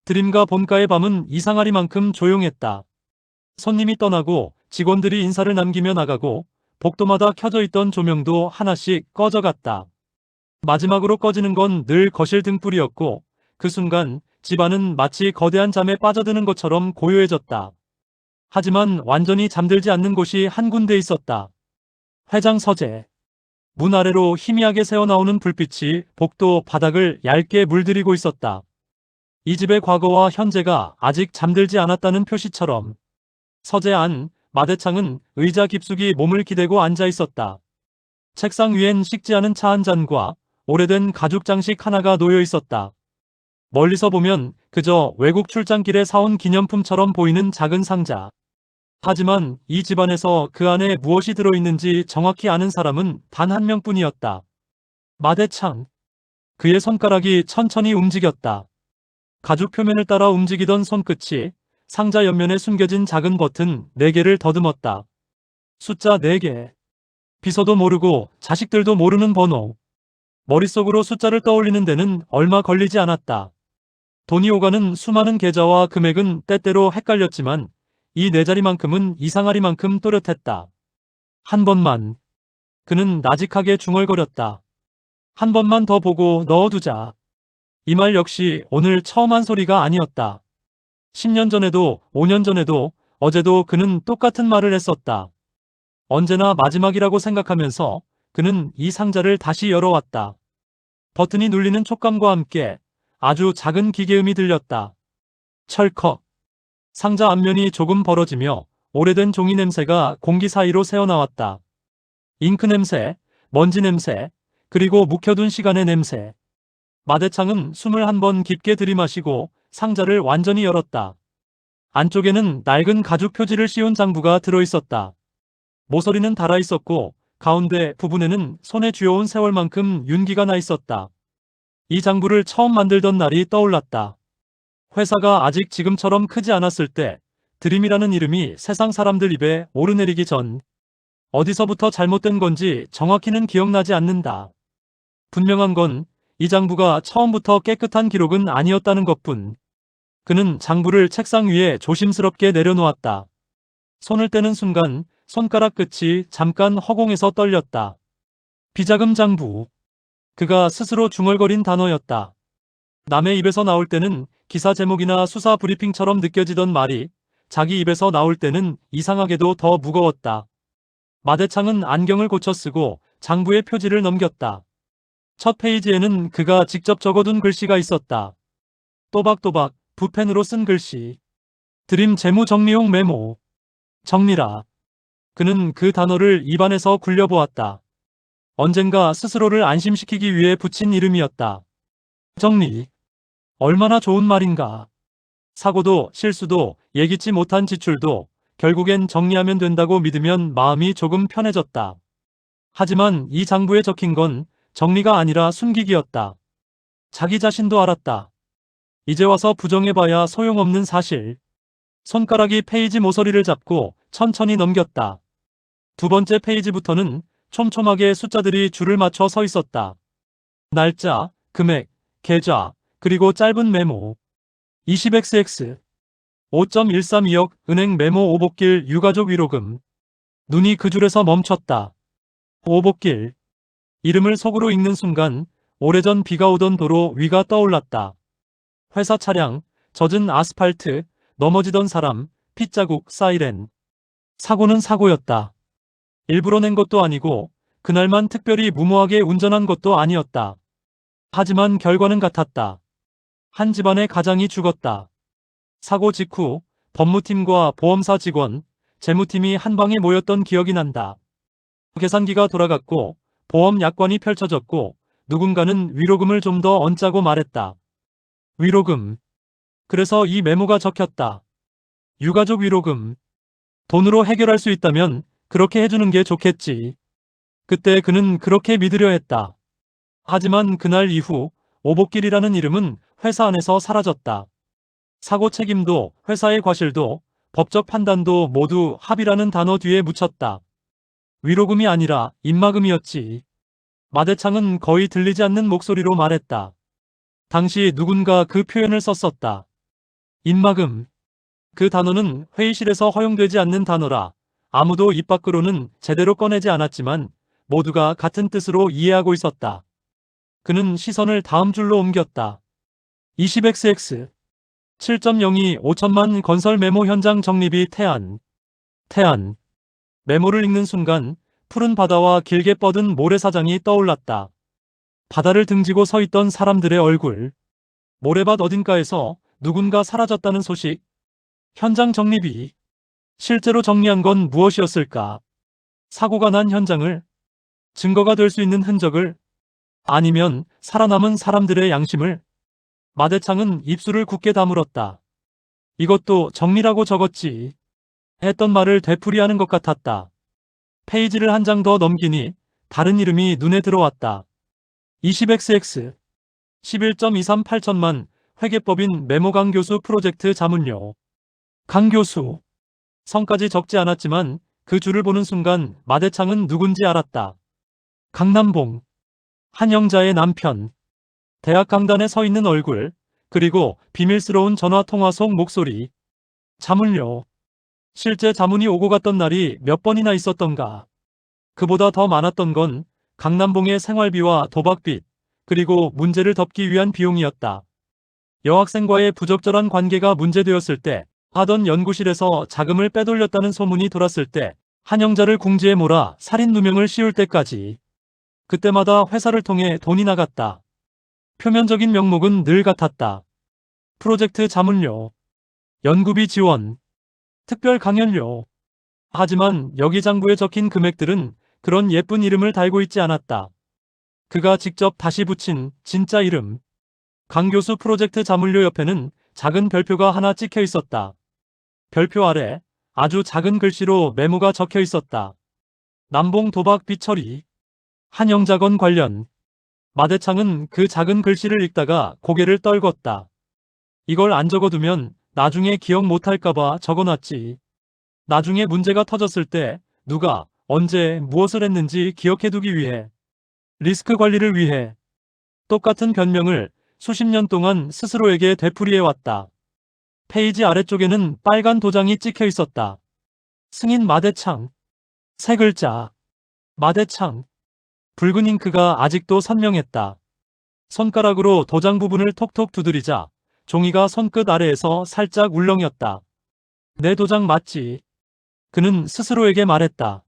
드림과 본가의 밤은 이상하리만큼 조용했다. 손님이 떠나고 직원들이 인사를 남기며 나가고 복도마다 켜져 있던 조명도 하나씩 꺼져갔다. 마지막으로 꺼지는 건 늘 거실 등불이었고 그 순간 집안은 마치 거대한 잠에 빠져드는 것처럼 고요해졌다. 하지만 완전히 잠들지 않는 곳이 한 군데 있었다. 회장 서재. 문 아래로 희미하게 새어나오는 불빛이 복도 바닥을 얇게 물들이고 있었다. 이 집의 과거와 현재가 아직 잠들지 않았다는 표시처럼. 서재 안 마대창은 의자 깊숙이 몸을 기대고 앉아 있었다. 책상 위엔 식지 않은 차 한 잔과 오래된 가죽 장식 하나가 놓여 있었다. 멀리서 보면 그저 외국 출장길에 사온 기념품처럼 보이는 작은 상자. 하지만 이 집안에서 그 안에 무엇이 들어있는지 정확히 아는 사람은 단 한 명뿐이었다. 마대창. 그의 손가락이 천천히 움직였다. 가죽 표면을 따라 움직이던 손끝이 상자 옆면에 숨겨진 작은 버튼 4개를 더듬었다. 숫자 4개. 비서도 모르고 자식들도 모르는 번호. 머릿속으로 숫자를 떠올리는 데는 얼마 걸리지 않았다. 돈이 오가는 수많은 계좌와 금액은 때때로 헷갈렸지만 이 4자리만큼은 이상하리만큼 또렷했다. 한 번만. 그는 나직하게 중얼거렸다. 한 번만 더 보고 넣어두자. 이 말 역시 오늘 처음 한 소리가 아니었다. 10년 전에도 5년 전에도 어제도 그는 똑같은 말을 했었다. 언제나 마지막이라고 생각하면서 그는 이 상자를 다시 열어왔다. 버튼이 눌리는 촉감과 함께 아주 작은 기계음이 들렸다. 철컥. 상자 앞면이 조금 벌어지며 오래된 종이 냄새가 공기 사이로 새어나왔다. 잉크 냄새, 먼지 냄새, 그리고 묵혀둔 시간의 냄새. 마대창은 숨을 한 번 깊게 들이마시고 상자를 완전히 열었다. 안쪽에는 낡은 가죽 표지를 씌운 장부가 들어있었다. 모서리는 닳아있었고 가운데 부분에는 손에 쥐어온 세월만큼 윤기가 나 있었다. 이 장부를 처음 만들던 날이 떠올랐다. 회사가 아직 지금처럼 크지 않았을 때 드림이라는 이름이 세상 사람들 입에 오르내리기 전. 어디서부터 잘못된 건지 정확히는 기억나지 않는다. 분명한 건 이 장부가 처음부터 깨끗한 기록은 아니었다는 것뿐. 그는 장부를 책상 위에 조심스럽게 내려놓았다. 손을 떼는 순간 손가락 끝이 잠깐 허공에서 떨렸다. 비자금 장부. 그가 스스로 중얼거린 단어였다. 남의 입에서 나올 때는 기사 제목이나 수사 브리핑처럼 느껴지던 말이 자기 입에서 나올 때는 이상하게도 더 무거웠다. 마대창은 안경을 고쳐 쓰고 장부의 표지를 넘겼다. 첫 페이지에는 그가 직접 적어둔 글씨가 있었다. 또박또박 붓펜으로 쓴 글씨. 드림 재무정리용 메모. 정리라. 그는 그 단어를 입안에서 굴려보았다. 언젠가 스스로를 안심시키기 위해 붙인 이름이었다. 정리. 얼마나 좋은 말인가. 사고도 실수도 예기치 못한 지출도 결국엔 정리하면 된다고 믿으면 마음이 조금 편해졌다. 하지만 이 장부에 적힌 건 정리가 아니라 숨기기였다. 자기 자신도 알았다. 이제 와서 부정해봐야 소용없는 사실. 손가락이 페이지 모서리를 잡고 천천히 넘겼다. 두 번째 페이지부터는 촘촘하게 숫자들이 줄을 맞춰 서 있었다. 날짜, 금액, 계좌, 그리고 짧은 메모. 20XX. 5.132억 은행 메모 오복길 유가족 위로금. 눈이 그 줄에서 멈췄다. 오복길. 이름을 속으로 읽는 순간 오래전 비가 오던 도로 위가 떠올랐다. 회사 차량, 젖은 아스팔트, 넘어지던 사람, 핏자국, 사이렌. 사고는 사고였다. 일부러 낸 것도 아니고 그날만 특별히 무모하게 운전한 것도 아니었다. 하지만 결과는 같았다. 한 집안의 가장이 죽었다. 사고 직후 법무팀과 보험사 직원, 재무팀이 한 방에 모였던 기억이 난다. 계산기가 돌아갔고 보험 약관이 펼쳐졌고 누군가는 위로금을 좀 더 얹자고 말했다. 위로금. 그래서 이 메모가 적혔다. 유가족 위로금. 돈으로 해결할 수 있다면 그렇게 해주는 게 좋겠지. 그때 그는 그렇게 믿으려 했다. 하지만 그날 이후 오복길이라는 이름은 회사 안에서 사라졌다. 사고 책임도 회사의 과실도 법적 판단도 모두 합의라는 단어 뒤에 묻혔다. 위로금이 아니라 입막음이었지. 마대창은 거의 들리지 않는 목소리로 말했다. 당시 누군가 그 표현을 썼었다. 입막음. 그 단어는 회의실에서 허용되지 않는 단어라 아무도 입 밖으로는 제대로 꺼내지 않았지만 모두가 같은 뜻으로 이해하고 있었다. 그는 시선을 다음 줄로 옮겼다. 20XX 7.02 5천만 건설 메모 현장 적립이 태안. 메모를 읽는 순간 푸른 바다와 길게 뻗은 모래사장이 떠올랐다. 바다를 등지고 서 있던 사람들의 얼굴. 모래밭 어딘가에서 누군가 사라졌다는 소식. 현장 정립이. 실제로 정리한 건 무엇이었을까? 사고가 난 현장을? 증거가 될 수 있는 흔적을? 아니면 살아남은 사람들의 양심을? 마대창은 입술을 굳게 다물었다. 이것도 정리라고 적었지. 했던 말을 되풀이하는 것 같았다. 페이지를 한 장 더 넘기니 다른 이름이 눈에 들어왔다. 20XX 11.23 8천만 회계법인 메모 강 교수 프로젝트 자문료. 강 교수. 성까지 적지 않았지만 그 줄을 보는 순간 마대창은 누군지 알았다. 강남봉. 한영자의 남편. 대학 강단에 서 있는 얼굴. 그리고 비밀스러운 전화통화 속 목소리. 자문료. 실제 자문이 오고 갔던 날이 몇 번이나 있었던가. 그보다 더 많았던 건 강남봉의 생활비와 도박빚, 그리고 문제를 덮기 위한 비용이었다. 여학생과의 부적절한 관계가 문제되었을 때, 하던 연구실에서 자금을 빼돌렸다는 소문이 돌았을 때, 한영자를 궁지에 몰아 살인 누명을 씌울 때까지. 그때마다 회사를 통해 돈이 나갔다. 표면적인 명목은 늘 같았다. 프로젝트 자문료, 연구비 지원, 특별 강연료. 하지만 여기 장부에 적힌 금액들은 그런 예쁜 이름을 달고 있지 않았다. 그가 직접 다시 붙인 진짜 이름. 강 교수 프로젝트 자문료 옆에는 작은 별표가 하나 찍혀 있었다. 별표 아래 아주 작은 글씨로 메모가 적혀 있었다. 남봉 도박 빚 처리. 한영자건 관련. 마대창은 그 작은 글씨를 읽다가 고개를 떨궜다. 이걸 안 적어두면 나중에 기억 못할까봐 적어놨지. 나중에 문제가 터졌을 때 누가 언제 무엇을 했는지 기억해두기 위해. 리스크 관리를 위해. 똑같은 변명을 수십 년 동안 스스로에게 되풀이해왔다. 페이지 아래쪽에는 빨간 도장이 찍혀 있었다. 승인 마대창. 세 글자. 마대창. 붉은 잉크가 아직도 선명했다. 손가락으로 도장 부분을 톡톡 두드리자 종이가 손끝 아래에서 살짝 울렁였다. 내 도장 맞지? 그는 스스로에게 말했다.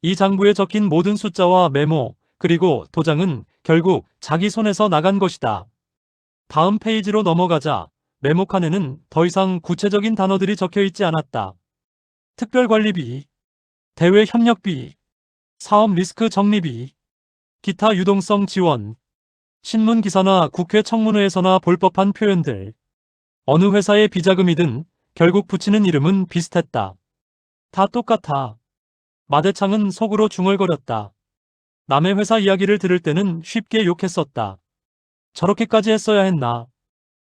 이 장부에 적힌 모든 숫자와 메모, 그리고 도장은 결국 자기 손에서 나간 것이다. 다음 페이지로 넘어가자 메모칸에는 더 이상 구체적인 단어들이 적혀 있지 않았다. 특별관리비, 대외 협력비, 사업 리스크 정리비, 기타 유동성 지원, 신문 기사나 국회 청문회에서나 볼 법한 표현들. 어느 회사의 비자금이든 결국 붙이는 이름은 비슷했다. 다 똑같아. 마대창은 속으로 중얼거렸다. 남의 회사 이야기를 들을 때는 쉽게 욕했었다. 저렇게까지 했어야 했나.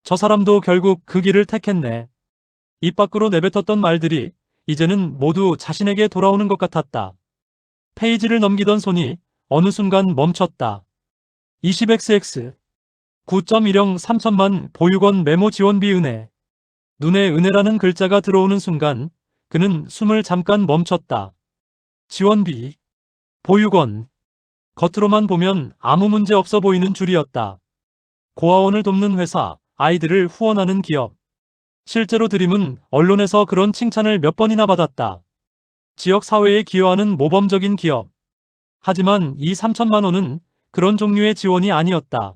저 사람도 결국 그 길을 택했네. 입 밖으로 내뱉었던 말들이 이제는 모두 자신에게 돌아오는 것 같았다. 페이지를 넘기던 손이 어느 순간 멈췄다. 20XX 9.10 3천만 보육원 메모 지원비 은혜. 눈에 은혜라는 글자가 들어오는 순간 그는 숨을 잠깐 멈췄다. 지원비, 보육원. 겉으로만 보면 아무 문제 없어 보이는 줄이었다. 고아원을 돕는 회사, 아이들을 후원하는 기업. 실제로 드림은 언론에서 그런 칭찬을 몇 번이나 받았다. 지역 사회에 기여하는 모범적인 기업. 하지만 이 3천만 원은 그런 종류의 지원이 아니었다.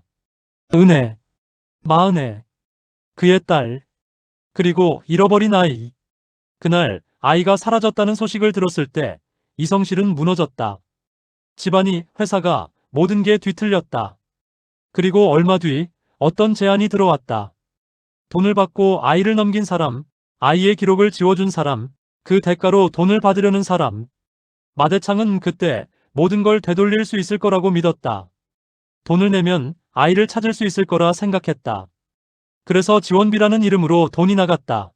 은혜, 마은혜, 그의 딸, 그리고 잃어버린 아이. 그날 아이가 사라졌다는 소식을 들었을 때 이성실은 무너졌다. 집안이, 회사가, 모든 게 뒤틀렸다. 그리고 얼마 뒤 어떤 제안이 들어왔다. 돈을 받고 아이를 넘긴 사람, 아이의 기록을 지워준 사람, 그 대가로 돈을 받으려는 사람. 마대창은 그때 모든 걸 되돌릴 수 있을 거라고 믿었다. 돈을 내면 아이를 찾을 수 있을 거라 생각했다. 그래서 지원비라는 이름으로 돈이 나갔다.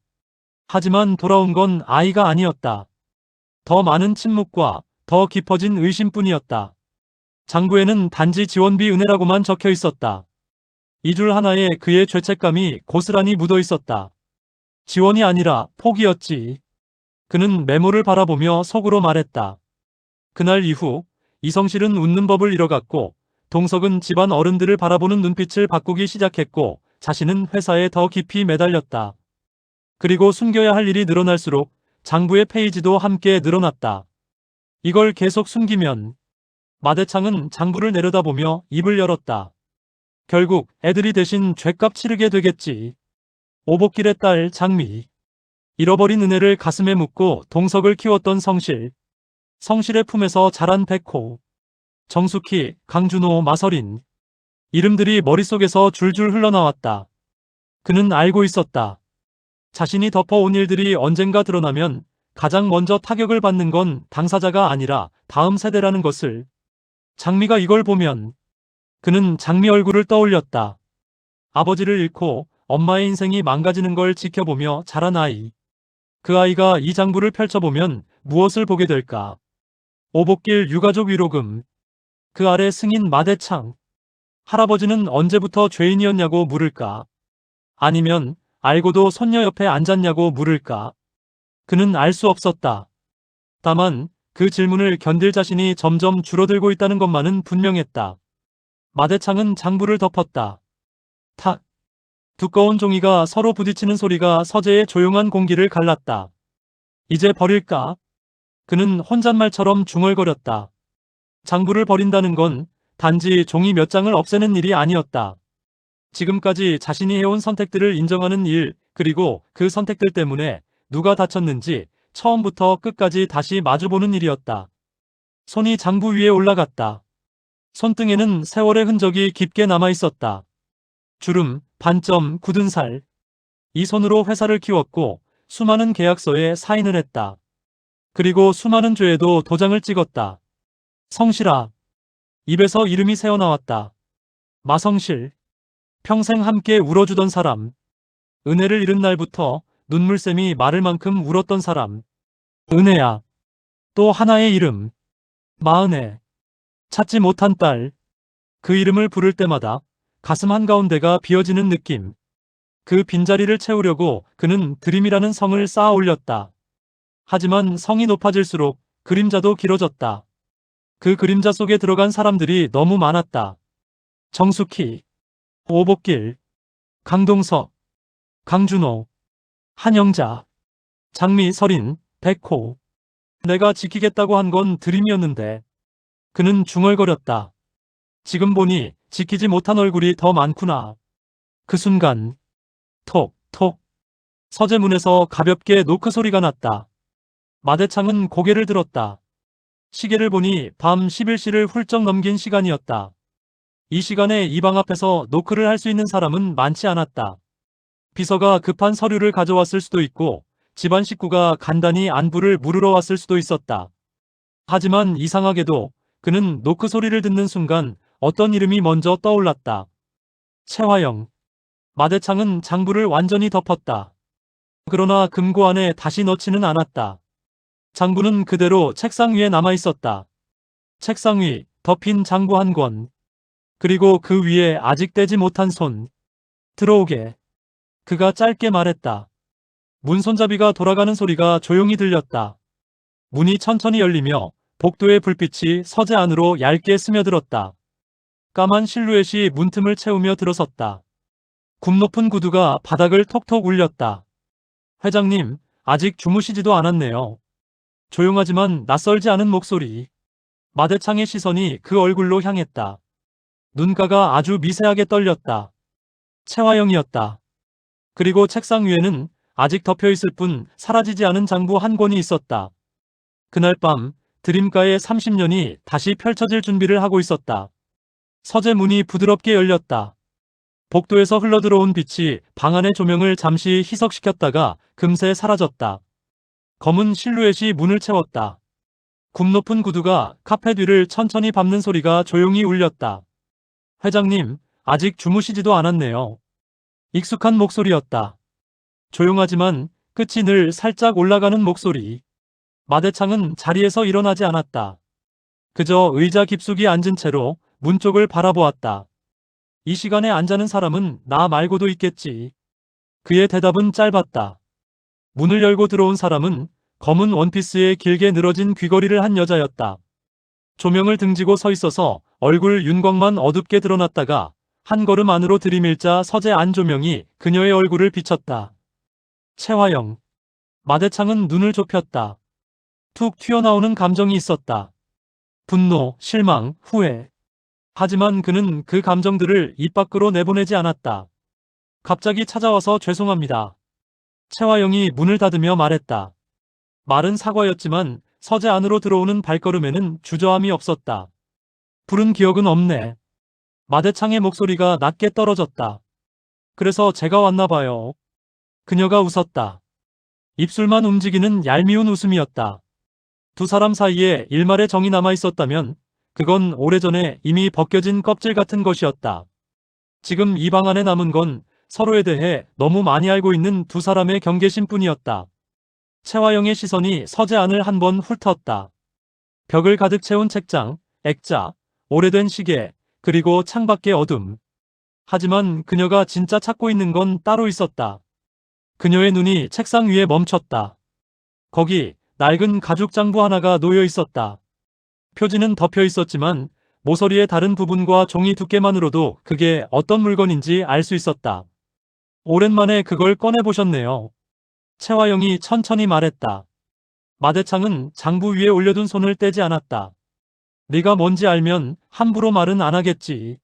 하지만 돌아온 건 아이가 아니었다. 더 많은 침묵과 더 깊어진 의심뿐이었다. 장부에는 단지 지원비 은혜라고만 적혀 있었다. 이 줄 하나에 그의 죄책감이 고스란히 묻어 있었다. 지원이 아니라 포기였지. 그는 메모를 바라보며 속으로 말했다. 그날 이후 이성실은 웃는 법을 잃어갔고 동석은 집안 어른들을 바라보는 눈빛을 바꾸기 시작했고 자신은 회사에 더 깊이 매달렸다. 그리고 숨겨야 할 일이 늘어날수록 장부의 페이지도 함께 늘어났다. 이걸 계속 숨기면 마대창은 장부를 내려다보며 입을 열었다. 결국 애들이 대신 죗값 치르게 되겠지. 오복길의 딸 장미. 잃어버린 은혜를 가슴에 묻고 동석을 키웠던 성실. 성실의 품에서 자란 백호. 정숙희, 강준호, 마설인. 이름들이 머릿속에서 줄줄 흘러나왔다. 그는 알고 있었다. 자신이 덮어온 일들이 언젠가 드러나면 가장 먼저 타격을 받는 건 당사자가 아니라 다음 세대라는 것을. 장미가 이걸 보면 그는 장미 얼굴을 떠올렸다. 아버지를 잃고 엄마의 인생이 망가지는 걸 지켜보며 자란 아이. 그 아이가 이 장부를 펼쳐보면 무엇을 보게 될까? 오복길 유가족 위로금. 그 아래 승인 마대창. 할아버지는 언제부터 죄인이었냐고 물을까? 아니면 알고도 손녀 옆에 앉았냐고 물을까? 그는 알 수 없었다. 다만 그 질문을 견딜 자신이 점점 줄어들고 있다는 것만은 분명했다. 마대창은 장부를 덮었다. 탁. 두꺼운 종이가 서로 부딪히는 소리가 서재의 조용한 공기를 갈랐다. 이제 버릴까? 그는 혼잣말처럼 중얼거렸다. 장부를 버린다는 건 단지 종이 몇 장을 없애는 일이 아니었다. 지금까지 자신이 해온 선택들을 인정하는 일, 그리고 그 선택들 때문에 누가 다쳤는지 처음부터 끝까지 다시 마주보는 일이었다. 손이 장부 위에 올라갔다. 손등에는 세월의 흔적이 깊게 남아있었다. 주름, 반점, 굳은 살. 이 손으로 회사를 키웠고 수많은 계약서에 사인을 했다. 그리고 수많은 죄에도 도장을 찍었다. 성실아. 입에서 이름이 새어나왔다. 마성실. 평생 함께 울어주던 사람. 은혜를 잃은 날부터 눈물샘이 마를 만큼 울었던 사람. 은혜야. 또 하나의 이름. 마은혜. 찾지 못한 딸. 그 이름을 부를 때마다 가슴 한가운데가 비어지는 느낌. 그 빈자리를 채우려고 그는 드림이라는 성을 쌓아 올렸다. 하지만 성이 높아질수록 그림자도 길어졌다. 그 그림자 속에 들어간 사람들이 너무 많았다. 정숙희, 오복길, 강동석, 강준호, 한영자, 장미, 설인, 백호. 내가 지키겠다고 한 건 드림이었는데. 그는 중얼거렸다. 지금 보니 지키지 못한 얼굴이 더 많구나. 그 순간 톡, 톡. 서재문에서 가볍게 노크 소리가 났다. 마대창은 고개를 들었다. 시계를 보니 밤 11시를 훌쩍 넘긴 시간이었다. 이 시간에 이 방 앞에서 노크를 할 수 있는 사람은 많지 않았다. 비서가 급한 서류를 가져왔을 수도 있고 집안 식구가 간단히 안부를 물으러 왔을 수도 있었다. 하지만 이상하게도 그는 노크 소리를 듣는 순간 어떤 이름이 먼저 떠올랐다. 최화영. 마대창은 장부를 완전히 덮었다. 그러나 금고 안에 다시 넣지는 않았다. 장부는 그대로 책상 위에 남아있었다. 책상 위 덮인 장부 한 권. 그리고 그 위에 아직 떼지 못한 손. 들어오게. 그가 짧게 말했다. 문 손잡이가 돌아가는 소리가 조용히 들렸다. 문이 천천히 열리며 복도의 불빛이 서재 안으로 얇게 스며들었다. 까만 실루엣이 문틈을 채우며 들어섰다. 굽 높은 구두가 바닥을 톡톡 울렸다. 회장님, 아직 주무시지도 않았네요. 조용하지만 낯설지 않은 목소리. 마대창의 시선이 그 얼굴로 향했다. 눈가가 아주 미세하게 떨렸다. 최화영이었다. 그리고 책상 위에는 아직 덮여있을 뿐 사라지지 않은 장부 한 권이 있었다. 그날 밤 드림가의 30년이 다시 펼쳐질 준비를 하고 있었다. 서재 문이 부드럽게 열렸다. 복도에서 흘러들어온 빛이 방 안의 조명을 잠시 희석시켰다가 금세 사라졌다. 검은 실루엣이 문을 채웠다. 굽 높은 구두가 카펫 위를 천천히 밟는 소리가 조용히 울렸다. 회장님, 아직 주무시지도 않았네요. 익숙한 목소리였다. 조용하지만 끝이 늘 살짝 올라가는 목소리. 마대창은 자리에서 일어나지 않았다. 그저 의자 깊숙이 앉은 채로 문 쪽을 바라보았다. 이 시간에 앉아는 사람은 나 말고도 있겠지. 그의 대답은 짧았다. 문을 열고 들어온 사람은 검은 원피스에 길게 늘어진 귀걸이를 한 여자였다. 조명을 등지고 서 있어서 얼굴 윤곽만 어둡게 드러났다가 한 걸음 안으로 들이밀자 서재 안 조명이 그녀의 얼굴을 비췄다. 채화영. 마대창은 눈을 좁혔다. 툭 튀어나오는 감정이 있었다. 분노, 실망, 후회. 하지만 그는 그 감정들을 입 밖으로 내보내지 않았다. 갑자기 찾아와서 죄송합니다. 채화영이 문을 닫으며 말했다. 말은 사과였지만 서재 안으로 들어오는 발걸음에는 주저함이 없었다. 부른 기억은 없네. 마대창의 목소리가 낮게 떨어졌다. 그래서 제가 왔나 봐요. 그녀가 웃었다. 입술만 움직이는 얄미운 웃음이었다. 두 사람 사이에 일말의 정이 남아 있었다면 그건 오래전에 이미 벗겨진 껍질 같은 것이었다. 지금 이 방 안에 남은 건 서로에 대해 너무 많이 알고 있는 두 사람의 경계심뿐이었다. 채화영의 시선이 서재 안을 한번 훑었다. 벽을 가득 채운 책장, 액자, 오래된 시계, 그리고 창밖의 어둠. 하지만 그녀가 진짜 찾고 있는 건 따로 있었다. 그녀의 눈이 책상 위에 멈췄다. 거기 낡은 가죽 장부 하나가 놓여 있었다. 표지는 덮여 있었지만 모서리의 다른 부분과 종이 두께만으로도 그게 어떤 물건인지 알 수 있었다. 오랜만에 그걸 꺼내보셨네요. 채화영이 천천히 말했다. 마대창은 장부 위에 올려둔 손을 떼지 않았다. 네가 뭔지 알면 함부로 말은 안 하겠지.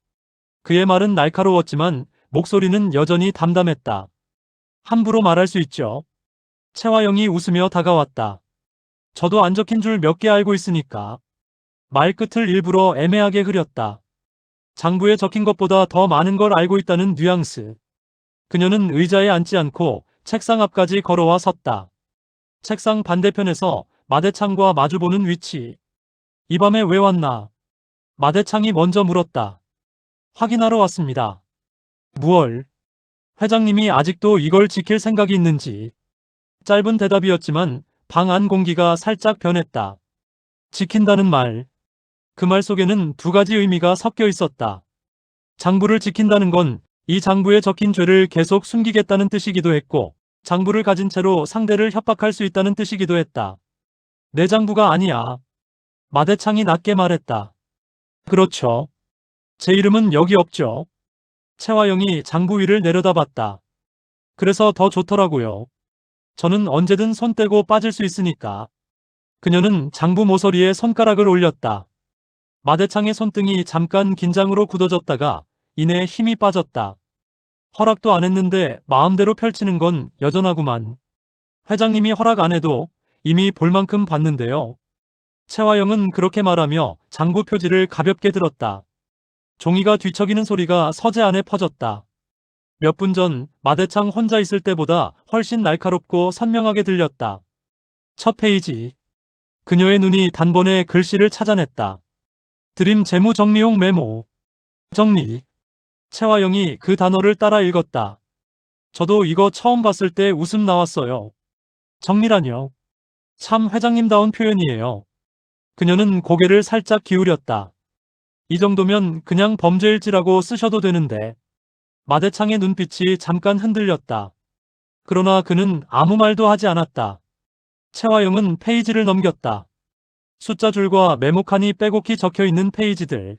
그의 말은 날카로웠지만 목소리는 여전히 담담했다. 함부로 말할 수 있죠. 채화영이 웃으며 다가왔다. 저도 안 적힌 줄 몇 개 알고 있으니까. 말끝을 일부러 애매하게 흐렸다. 장부에 적힌 것보다 더 많은 걸 알고 있다는 뉘앙스. 그녀는 의자에 앉지 않고 책상 앞까지 걸어와 섰다. 책상 반대편에서 마대창과 마주보는 위치. 이 밤에 왜 왔나? 마대창이 먼저 물었다. 확인하러 왔습니다. 무얼? 회장님이 아직도 이걸 지킬 생각이 있는지. 짧은 대답이었지만 방 안 공기가 살짝 변했다. 지킨다는 말. 그 말 속에는 두 가지 의미가 섞여 있었다. 장부를 지킨다는 건 이 장부에 적힌 죄를 계속 숨기겠다는 뜻이기도 했고, 장부를 가진 채로 상대를 협박할 수 있다는 뜻이기도 했다. 내 장부가 아니야. 마대창이 낮게 말했다. 그렇죠. 제 이름은 여기 없죠. 채화영이 장부 위를 내려다봤다. 그래서 더 좋더라고요. 저는 언제든 손 떼고 빠질 수 있으니까. 그녀는 장부 모서리에 손가락을 올렸다. 마대창의 손등이 잠깐 긴장으로 굳어졌다가 이내 힘이 빠졌다. 허락도 안 했는데 마음대로 펼치는 건 여전하구만. 회장님이 허락 안 해도 이미 볼 만큼 봤는데요. 채화영은 그렇게 말하며 장부 표지를 가볍게 들었다. 종이가 뒤척이는 소리가 서재 안에 퍼졌다. 몇 분 전 마대창 혼자 있을 때보다 훨씬 날카롭고 선명하게 들렸다. 첫 페이지. 그녀의 눈이 단번에 글씨를 찾아냈다. 드림 재무 정리용 메모. 정리. 채화영이 그 단어를 따라 읽었다. 저도 이거 처음 봤을 때 웃음 나왔어요. 정리라뇨. 참 회장님다운 표현이에요. 그녀는 고개를 살짝 기울였다. 이 정도면 그냥 범죄일지라고 쓰셔도 되는데. 마대창의 눈빛이 잠깐 흔들렸다. 그러나 그는 아무 말도 하지 않았다. 채화영은 페이지를 넘겼다. 숫자 줄과 메모칸이 빼곡히 적혀있는 페이지들.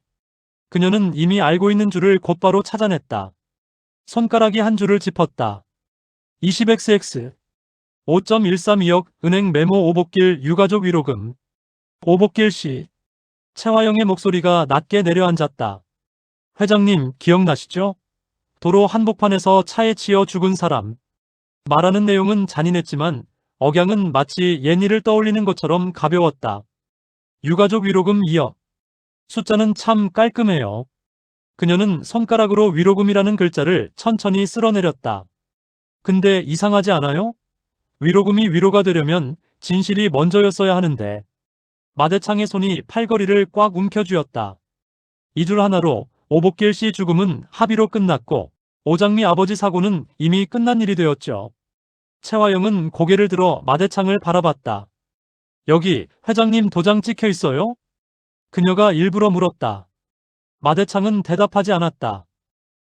그녀는 이미 알고 있는 줄을 곧바로 찾아냈다. 손가락이 한 줄을 짚었다. 20XX 5.132억 은행 메모 오복길 유가족 위로금. 오복길 씨. 채화영의 목소리가 낮게 내려앉았다. 회장님 기억나시죠? 도로 한복판에서 차에 치여 죽은 사람. 말하는 내용은 잔인했지만 억양은 마치 옛 일을 떠올리는 것처럼 가벼웠다. 유가족 위로금 2억. 숫자는 참 깔끔해요. 그녀는 손가락으로 위로금이라는 글자를 천천히 쓸어내렸다. 근데 이상하지 않아요? 위로금이 위로가 되려면 진실이 먼저였어야 하는데. 마대창의 손이 팔걸이를 꽉 움켜쥐었다. 이 줄 하나로 오복길 씨 죽음은 합의로 끝났고 오장미 아버지 사고는 이미 끝난 일이 되었죠. 채화영은 고개를 들어 마대창을 바라봤다. 여기 회장님 도장 찍혀 있어요? 그녀가 일부러 물었다. 마대창은 대답하지 않았다.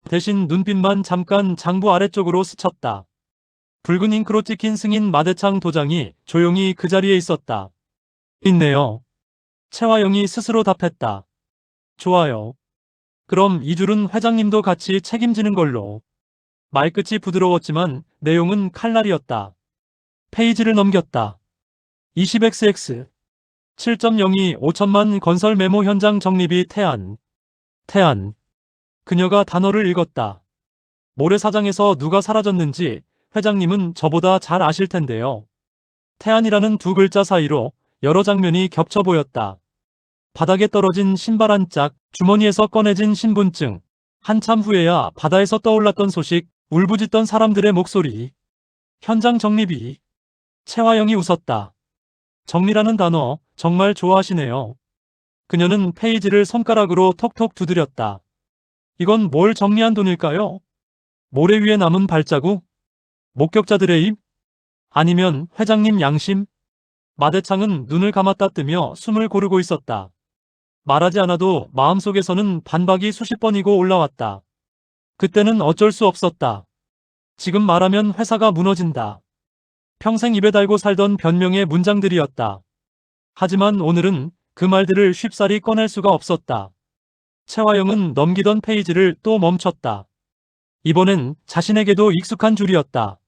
대신 눈빛만 잠깐 장부 아래쪽으로 스쳤다. 붉은 잉크로 찍힌 승인 마대창 도장이 조용히 그 자리에 있었다. 있네요. 최화영이 스스로 답했다. 좋아요. 그럼 이 줄은 회장님도 같이 책임지는 걸로. 말끝이 부드러웠지만 내용은 칼날이었다. 페이지를 넘겼다. 20XX 7.02 5천만 건설 메모 현장 정립이 태안. 그녀가 단어를 읽었다. 모래사장에서 누가 사라졌는지 회장님은 저보다 잘 아실 텐데요. 태안이라는 두 글자 사이로 여러 장면이 겹쳐 보였다. 바닥에 떨어진 신발 한 짝, 주머니에서 꺼내진 신분증. 한참 후에야 바다에서 떠올랐던 소식, 울부짖던 사람들의 목소리. 현장 정립이. 최화영이 웃었다. 정리라는 단어 정말 좋아하시네요. 그녀는 페이지를 손가락으로 톡톡 두드렸다. 이건 뭘 정리한 돈일까요? 모래 위에 남은 발자국? 목격자들의 입? 아니면 회장님 양심? 마대창은 눈을 감았다 뜨며 숨을 고르고 있었다. 말하지 않아도 마음속에서는 반박이 수십 번이고 올라왔다. 그때는 어쩔 수 없었다. 지금 말하면 회사가 무너진다. 평생 입에 달고 살던 변명의 문장들이었다. 하지만 오늘은 그 말들을 쉽사리 꺼낼 수가 없었다. 최화영은 넘기던 페이지를 또 멈췄다. 이번엔 자신에게도 익숙한 줄이었다.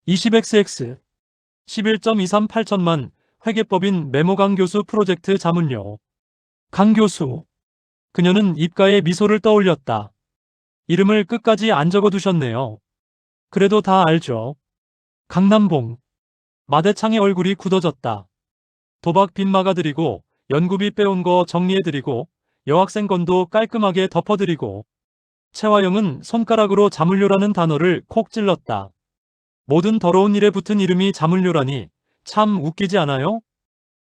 20XX 11.238천만 회계법인 메모 강 교수 프로젝트 자문료. 강 교수. 그녀는 입가에 미소를 떠올렸다. 이름을 끝까지 안 적어두셨네요. 그래도 다 알죠. 강남봉. 마대창의 얼굴이 굳어졌다. 도박 빚 막아드리고 연구비 빼온 거 정리해드리고 여학생 건도 깔끔하게 덮어드리고. 최화영은 손가락으로 자물료라는 단어를 콕 찔렀다. 모든 더러운 일에 붙은 이름이 자물료라니 참 웃기지 않아요?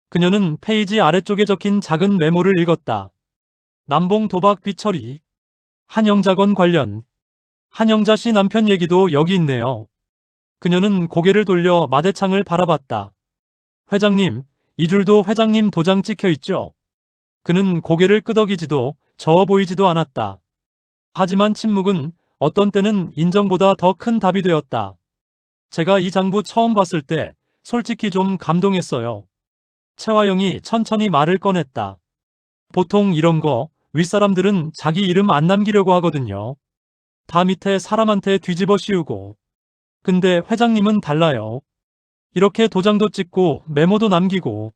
그녀는 페이지 아래쪽에 적힌 작은 메모를 읽었다. 남봉 도박 빚 처리. 한영자 건 관련. 한영자 씨 남편 얘기도 여기 있네요. 그녀는 고개를 돌려 마대창을 바라봤다. 회장님, 이 줄도 회장님 도장 찍혀 있죠? 그는 고개를 끄덕이지도 저어 보이지도 않았다. 하지만 침묵은 어떤 때는 인정보다 더 큰 답이 되었다. 제가 이 장부 처음 봤을 때 솔직히 좀 감동했어요. 최화영이 천천히 말을 꺼냈다. 보통 이런 거 윗사람들은 자기 이름 안 남기려고 하거든요. 다 밑에 사람한테 뒤집어 씌우고. 근데 회장님은 달라요. 이렇게 도장도 찍고 메모도 남기고.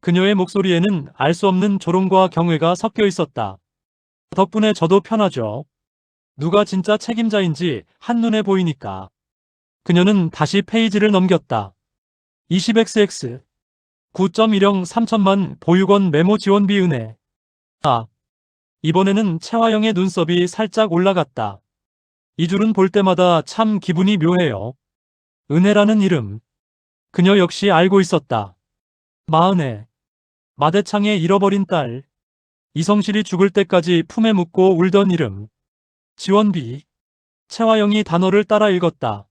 그녀의 목소리에는 알 수 없는 조롱과 경외가 섞여 있었다. 덕분에 저도 편하죠. 누가 진짜 책임자인지 한눈에 보이니까. 그녀는 다시 페이지를 넘겼다. 20XX 9.10 3천만 보육원 메모 지원비 은혜. 이번에는 최화영의 눈썹이 살짝 올라갔다. 이 줄은 볼 때마다 참 기분이 묘해요. 은혜라는 이름. 그녀 역시 알고 있었다. 마은혜. 마대창의 잃어버린 딸. 이성실이 죽을 때까지 품에 묻고 울던 이름. 지원비. 최화영이 단어를 따라 읽었다.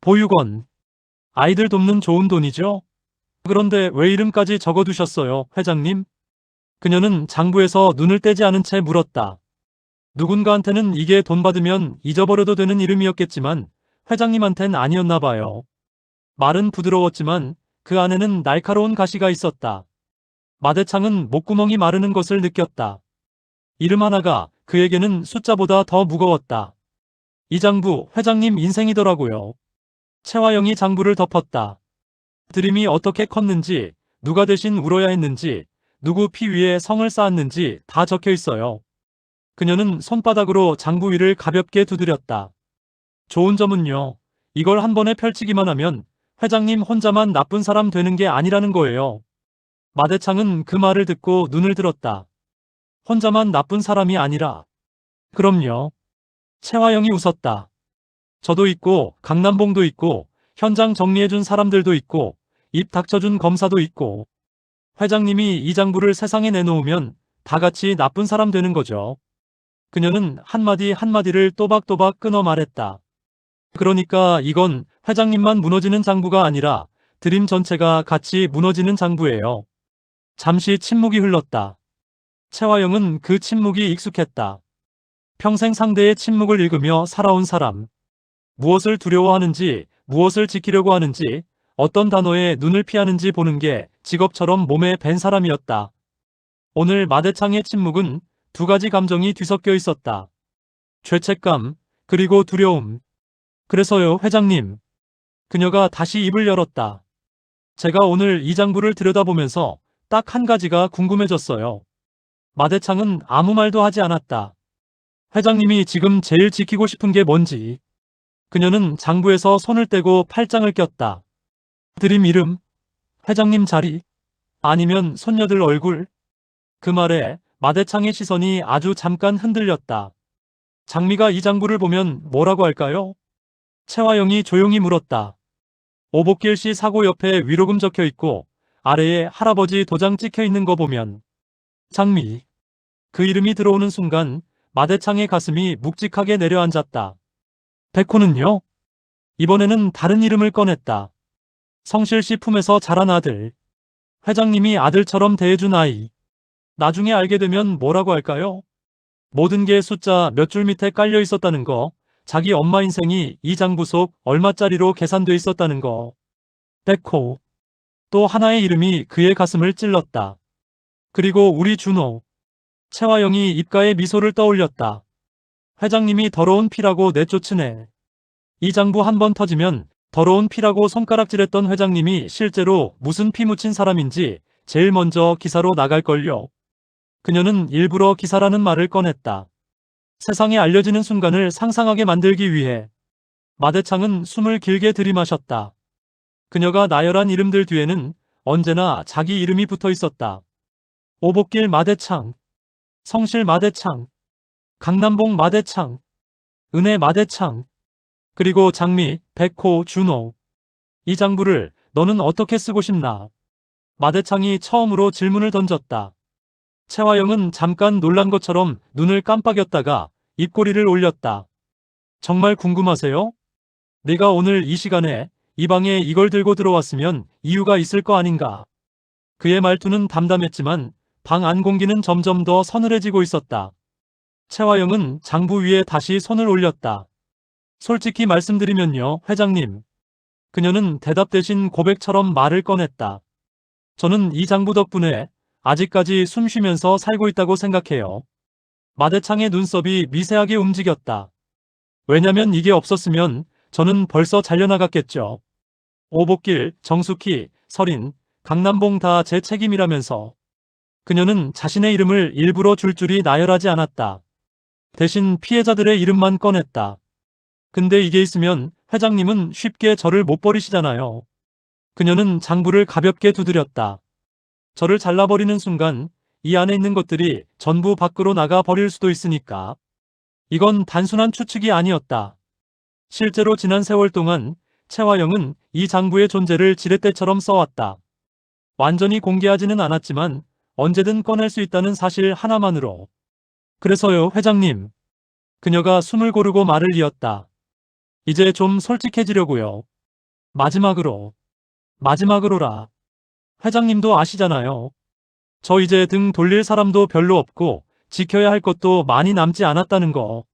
보육원. 아이들 돕는 좋은 돈이죠? 그런데 왜 이름까지 적어두셨어요, 회장님? 그녀는 장부에서 눈을 떼지 않은 채 물었다. 누군가한테는 이게 돈 받으면 잊어버려도 되는 이름이었겠지만 회장님한텐 아니었나 봐요. 말은 부드러웠지만 그 안에는 날카로운 가시가 있었다. 마대창은 목구멍이 마르는 것을 느꼈다. 이름 하나가 그에게는 숫자보다 더 무거웠다. 이 장부 회장님 인생이더라고요. 최화영이 장부를 덮었다. 드림이 어떻게 컸는지, 누가 대신 울어야 했는지, 누구 피 위에 성을 쌓았는지 다 적혀 있어요. 그녀는 손바닥으로 장부 위를 가볍게 두드렸다. 좋은 점은요, 이걸 한 번에 펼치기만 하면 회장님 혼자만 나쁜 사람 되는 게 아니라는 거예요. 마대창은 그 말을 듣고 눈을 들었다. 혼자만 나쁜 사람이 아니라. 그럼요. 최화영이 웃었다. 저도 있고 강남봉도 있고 현장 정리해준 사람들도 있고 입 닥쳐준 검사도 있고. 회장님이 이 장부를 세상에 내놓으면 다 같이 나쁜 사람 되는 거죠. 그녀는 한마디 한마디를 또박또박 끊어 말했다. 그러니까 이건 회장님만 무너지는 장부가 아니라 드림 전체가 같이 무너지는 장부예요. 잠시 침묵이 흘렀다. 최화영은 그 침묵이 익숙했다. 평생 상대의 침묵을 읽으며 살아온 사람. 무엇을 두려워하는지, 무엇을 지키려고 하는지, 어떤 단어에 눈을 피하는지 보는 게 직업처럼 몸에 밴 사람이었다. 오늘 마대창의 침묵은 두 가지 감정이 뒤섞여 있었다. 죄책감, 그리고 두려움. 그래서요, 회장님. 그녀가 다시 입을 열었다. 제가 오늘 이 장부를 들여다보면서 딱 한 가지가 궁금해졌어요. 마대창은 아무 말도 하지 않았다. 회장님이 지금 제일 지키고 싶은 게 뭔지. 그녀는 장부에서 손을 떼고 팔짱을 꼈다. 드림 이름, 회장님 자리, 아니면 손녀들 얼굴. 그 말에 마대창의 시선이 아주 잠깐 흔들렸다. 장미가 이 장부를 보면 뭐라고 할까요? 채화영이 조용히 물었다. 오복길 씨 사고 옆에 위로금 적혀 있고 아래에 할아버지 도장 찍혀 있는 거 보면. 장미. 그 이름이 들어오는 순간 마대창의 가슴이 묵직하게 내려앉았다. 백호는요? 이번에는 다른 이름을 꺼냈다. 성실 씨 품에서 자란 아들. 회장님이 아들처럼 대해준 아이. 나중에 알게 되면 뭐라고 할까요? 모든 게 숫자 몇 줄 밑에 깔려 있었다는 거. 자기 엄마 인생이 이 장부 속 얼마짜리로 계산돼 있었다는 거. 백호. 또 하나의 이름이 그의 가슴을 찔렀다. 그리고 우리 준호. 채화영이 입가에 미소를 떠올렸다. 회장님이 더러운 피라고 내쫓으네. 이 장부 한 번 터지면 더러운 피라고 손가락질했던 회장님이 실제로 무슨 피 묻힌 사람인지 제일 먼저 기사로 나갈걸요. 그녀는 일부러 기사라는 말을 꺼냈다. 세상에 알려지는 순간을 상상하게 만들기 위해. 마대창은 숨을 길게 들이마셨다. 그녀가 나열한 이름들 뒤에는 언제나 자기 이름이 붙어 있었다. 오복길 마대창, 성실 마대창, 강남봉 마대창, 은혜 마대창, 그리고 장미, 백호, 준호. 이 장부를 너는 어떻게 쓰고 싶나? 마대창이 처음으로 질문을 던졌다. 채화영은 잠깐 놀란 것처럼 눈을 깜빡였다가 입꼬리를 올렸다. 정말 궁금하세요? 내가 오늘 이 시간에 이 방에 이걸 들고 들어왔으면 이유가 있을 거 아닌가? 그의 말투는 담담했지만 방 안 공기는 점점 더 서늘해지고 있었다. 채화영은 장부 위에 다시 손을 올렸다. 솔직히 말씀드리면요, 회장님. 그녀는 대답 대신 고백처럼 말을 꺼냈다. 저는 이 장부 덕분에 아직까지 숨 쉬면서 살고 있다고 생각해요. 마대창의 눈썹이 미세하게 움직였다. 왜냐면 이게 없었으면 저는 벌써 잘려나갔겠죠. 오복길, 정숙희, 설인, 강남봉 다 제 책임이라면서. 그녀는 자신의 이름을 일부러 줄줄이 나열하지 않았다. 대신 피해자들의 이름만 꺼냈다. 근데 이게 있으면 회장님은 쉽게 저를 못 버리시잖아요. 그녀는 장부를 가볍게 두드렸다. 저를 잘라버리는 순간 이 안에 있는 것들이 전부 밖으로 나가 버릴 수도 있으니까. 이건 단순한 추측이 아니었다. 실제로 지난 세월 동안 채화영은 이 장부의 존재를 지렛대처럼 써왔다. 완전히 공개하지는 않았지만 언제든 꺼낼 수 있다는 사실 하나만으로. 그래서요, 회장님. 그녀가 숨을 고르고 말을 이었다. 이제 좀 솔직해지려고요. 마지막으로라. 회장님도 아시잖아요. 저 이제 등 돌릴 사람도 별로 없고 지켜야 할 것도 많이 남지 않았다는 거.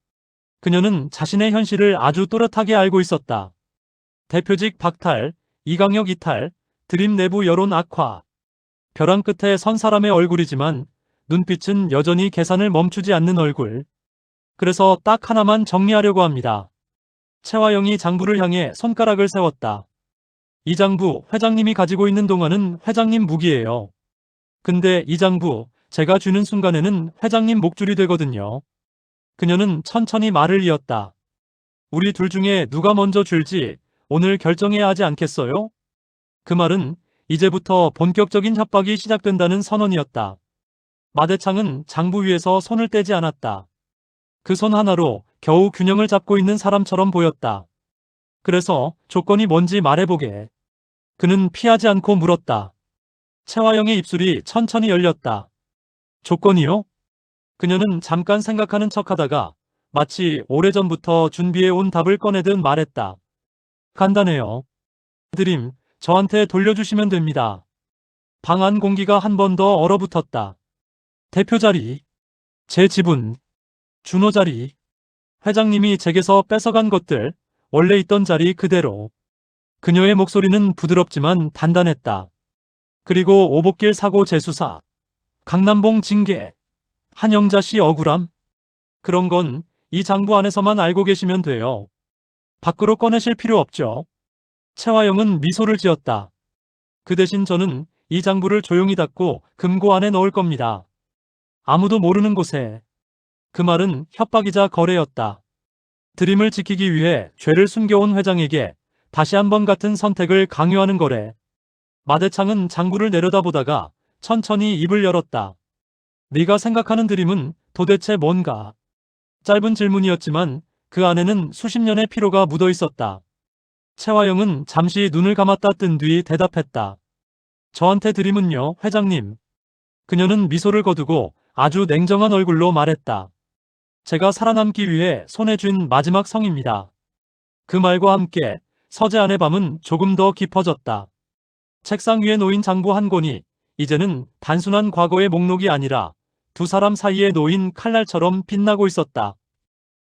그녀는 자신의 현실을 아주 또렷하게 알고 있었다. 대표직 박탈, 이강혁 이탈, 드림 내부 여론 악화. 벼랑 끝에 선 사람의 얼굴이지만 눈빛은 여전히 계산을 멈추지 않는 얼굴. 그래서 딱 하나만 정리하려고 합니다. 채화영이 장부를 향해 손가락을 세웠다. 이 장부 회장님이 가지고 있는 동안은 회장님 무기예요. 근데 이 장부 제가 쥐는 순간에는 회장님 목줄이 되거든요. 그녀는 천천히 말을 이었다. 우리 둘 중에 누가 먼저 줄지 오늘 결정해야 하지 않겠어요? 그 말은 이제부터 본격적인 협박이 시작된다는 선언이었다. 마대창은 장부 위에서 손을 떼지 않았다. 그 손 하나로 겨우 균형을 잡고 있는 사람처럼 보였다. 그래서 조건이 뭔지 말해보게. 그는 피하지 않고 물었다. 채화영의 입술이 천천히 열렸다. 조건이요? 그녀는 잠깐 생각하는 척하다가 마치 오래전부터 준비해온 답을 꺼내듯 말했다. 간단해요. 드림, 저한테 돌려주시면 됩니다. 방 안 공기가 한 번 더 얼어붙었다. 대표 자리, 제 지분, 준호 자리, 회장님이 제게서 뺏어간 것들, 원래 있던 자리 그대로. 그녀의 목소리는 부드럽지만 단단했다. 그리고 오복길 사고 재수사, 강남봉 징계, 한영자 씨 억울함? 그런 건 이 장부 안에서만 알고 계시면 돼요. 밖으로 꺼내실 필요 없죠. 최화영은 미소를 지었다. 그 대신 저는 이 장부를 조용히 닫고 금고 안에 넣을 겁니다. 아무도 모르는 곳에. 그 말은 협박이자 거래였다. 드림을 지키기 위해 죄를 숨겨온 회장에게 다시 한번 같은 선택을 강요하는 거래. 마대창은 장부를 내려다보다가 천천히 입을 열었다. 네가 생각하는 드림은 도대체 뭔가? 짧은 질문이었지만 그 안에는 수십 년의 피로가 묻어 있었다. 최화영은 잠시 눈을 감았다 뜬 뒤 대답했다. 저한테 드림은요, 회장님. 그녀는 미소를 거두고 아주 냉정한 얼굴로 말했다. 제가 살아남기 위해 손에 쥔 마지막 성입니다. 그 말과 함께 서재 안의 밤은 조금 더 깊어졌다. 책상 위에 놓인 장부 한 권이 이제는 단순한 과거의 목록이 아니라 두 사람 사이에 놓인 칼날처럼 빛나고 있었다.